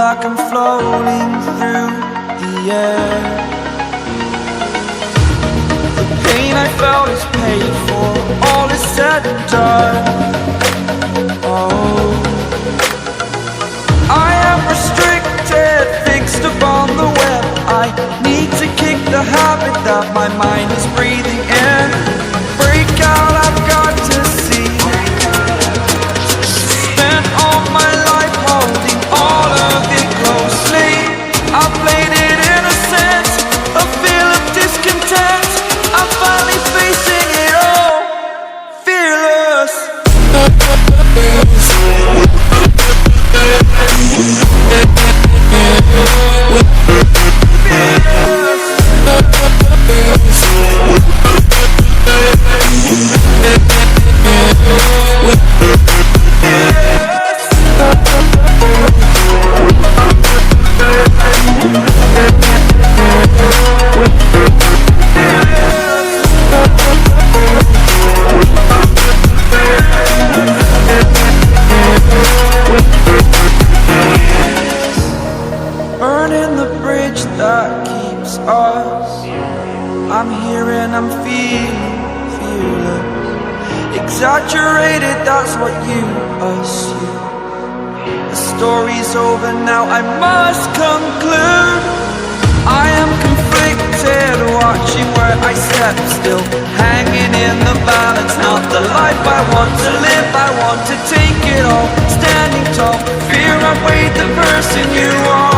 like I'm floating through the air. The pain I felt is paid for, all is said and done. Oh, I am restricted, fixed upon the web. I need to kick the habit that my mind is breathing in. Break out, I've got to see. Spent all my life holding all of it closely. I played it innocent, a feel of discontent. I'm finally facing it all, fearless. Burning the bridge that keeps us. I'm here and I'm feeling fearless. Exaggerated, that's what you assume. The story's over now, I must conclude. I am conflicted, watching where I step still, hanging in the balance. Not the life I want to live, I want to take it all. Standing tall, fear I weighed the person you are.